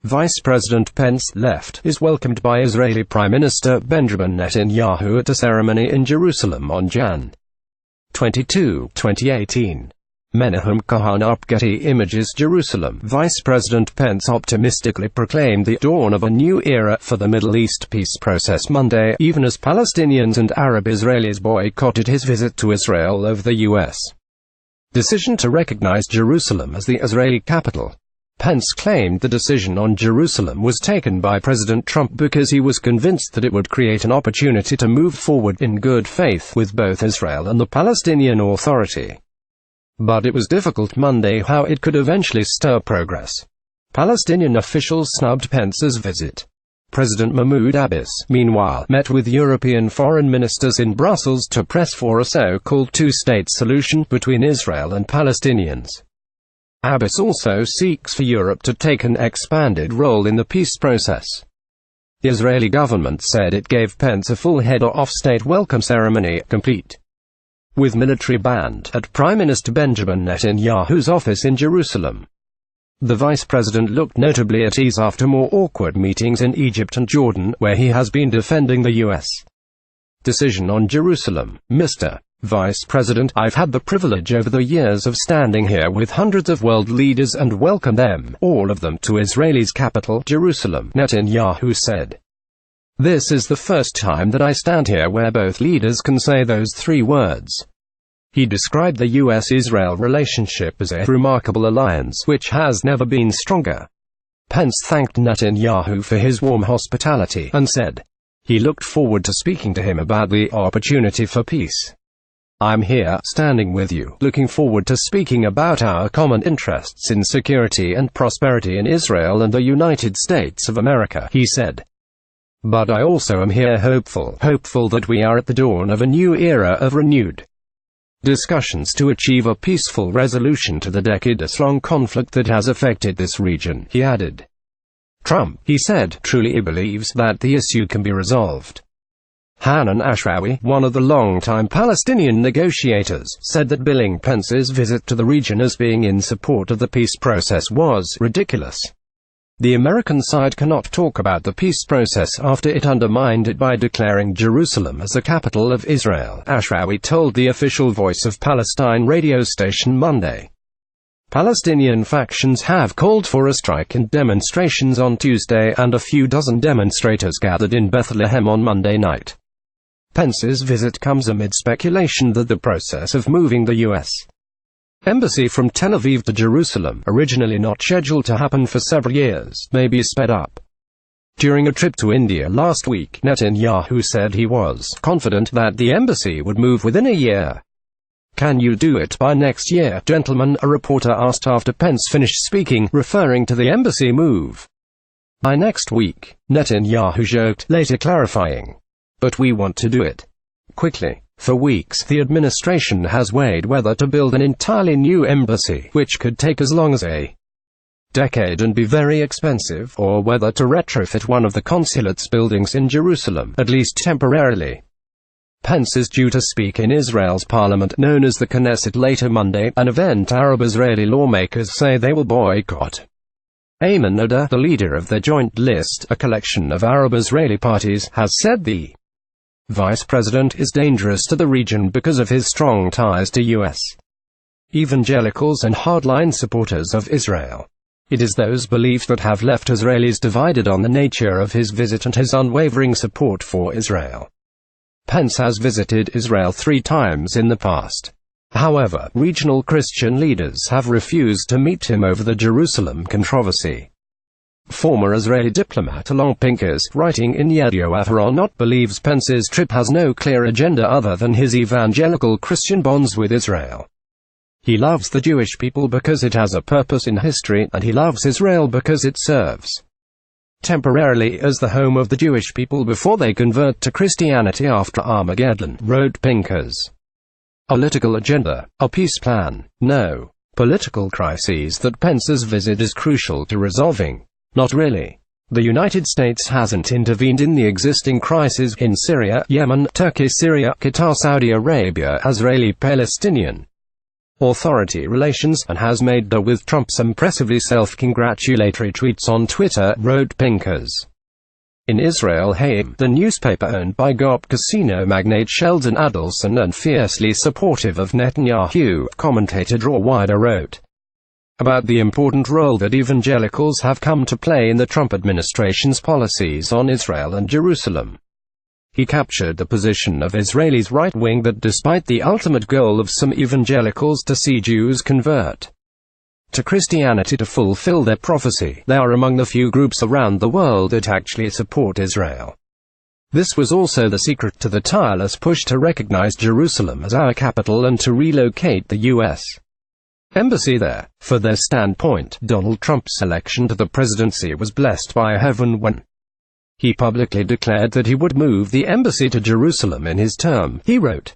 Vice President Pence left is welcomed by Israeli Prime Minister Benjamin Netanyahu at a ceremony in Jerusalem on Jan. 22, 2018. Menahem Kahane Getty Images Jerusalem. Vice President Pence optimistically proclaimed the dawn of a new era for the Middle East peace process Monday, even as Palestinians and Arab Israelis boycotted his visit to Israel over the U.S. decision to recognize Jerusalem as the Israeli capital. Pence claimed the decision on Jerusalem was taken by President Trump because he was convinced that it would create an opportunity to move forward in good faith with both Israel and the Palestinian Authority. But it was difficult Monday how it could eventually stir progress. Palestinian officials snubbed Pence's visit. President Mahmoud Abbas, meanwhile, met with European foreign ministers in Brussels to press for a so-called two-state solution between Israel and Palestinians. Abbas also seeks for Europe to take an expanded role in the peace process. The Israeli government said it gave Pence a full head-of-state welcome ceremony, complete with military band, at Prime Minister Benjamin Netanyahu's office in Jerusalem. The vice president looked notably at ease after more awkward meetings in Egypt and Jordan, where he has been defending the U.S. decision on Jerusalem. Mr. Vice President, I've had the privilege over the years of standing here with hundreds of world leaders and welcome them, all of them, to Israel's capital, Jerusalem, Netanyahu said. This is the first time that I stand here where both leaders can say those three words. He described the U.S.-Israel relationship as a remarkable alliance which has never been stronger. Pence thanked Netanyahu for his warm hospitality and said he looked forward to speaking to him about the opportunity for peace. I'm here, standing with you, looking forward to speaking about our common interests in security and prosperity in Israel and the United States of America, he said. But I also am here hopeful that we are at the dawn of a new era of renewed discussions to achieve a peaceful resolution to the decades-long conflict that has affected this region, he added. Trump, he said, truly believes that the issue can be resolved. Hanan Ashrawi, one of the long-time Palestinian negotiators, said that billing Pence's visit to the region as being in support of the peace process was ridiculous. The American side cannot talk about the peace process after it undermined it by declaring Jerusalem as the capital of Israel, Ashrawi told the official Voice of Palestine radio station Monday. Palestinian factions have called for a strike and demonstrations on Tuesday, and a few dozen demonstrators gathered in Bethlehem on Monday night. Pence's visit comes amid speculation that the process of moving the U.S. embassy from Tel Aviv to Jerusalem, originally not scheduled to happen for several years, may be sped up. During a trip to India last week, Netanyahu said he was confident that the embassy would move within a year. Can you do it by next year, gentlemen? A reporter asked after Pence finished speaking, referring to the embassy move. By next week, Netanyahu joked, later clarifying. But we want to do it quickly. For weeks, the administration has weighed whether to build an entirely new embassy, which could take as long as a decade and be very expensive, or whether to retrofit one of the consulate's buildings in Jerusalem, at least temporarily. Pence is due to speak in Israel's parliament, known as the Knesset, later Monday, an event Arab-Israeli lawmakers say they will boycott. Ayman Odeh, the leader of the Joint List, a collection of Arab-Israeli parties, has said the vice president is dangerous to the region because of his strong ties to U.S. evangelicals and hardline supporters of Israel. It is those beliefs that have left Israelis divided on the nature of his visit and his unwavering support for Israel. Pence has visited Israel 3 times in the past. However, regional Christian leaders have refused to meet him over the Jerusalem controversy. Former Israeli diplomat Alon Pincus, writing in Yedioth Ahronoth, believes Pence's trip has no clear agenda other than his evangelical Christian bonds with Israel. He loves the Jewish people because it has a purpose in history, and he loves Israel because it serves temporarily as the home of the Jewish people before they convert to Christianity after Armageddon, wrote Pincus. Political agenda, a peace plan, no political crises that Pence's visit is crucial to resolving. Not really. The United States hasn't intervened in the existing crises in Syria, Yemen, Turkey, Syria, Qatar, Saudi Arabia, Israeli-Palestinian authority relations and has made with Trump's impressively self-congratulatory tweets on Twitter, wrote Pinkers. In Israel Hayom, the newspaper owned by GOP casino magnate Sheldon Adelson and fiercely supportive of Netanyahu, commentator Draw Wider wrote about the important role that evangelicals have come to play in the Trump administration's policies on Israel and Jerusalem. He captured the position of Israelis' right wing that despite the ultimate goal of some evangelicals to see Jews convert to Christianity to fulfill their prophecy, they are among the few groups around the world that actually support Israel. This was also the secret to the tireless push to recognize Jerusalem as our capital and to relocate the U.S. embassy there. For their standpoint, Donald Trump's election to the presidency was blessed by heaven when he publicly declared that he would move the embassy to Jerusalem in his term. He wrote,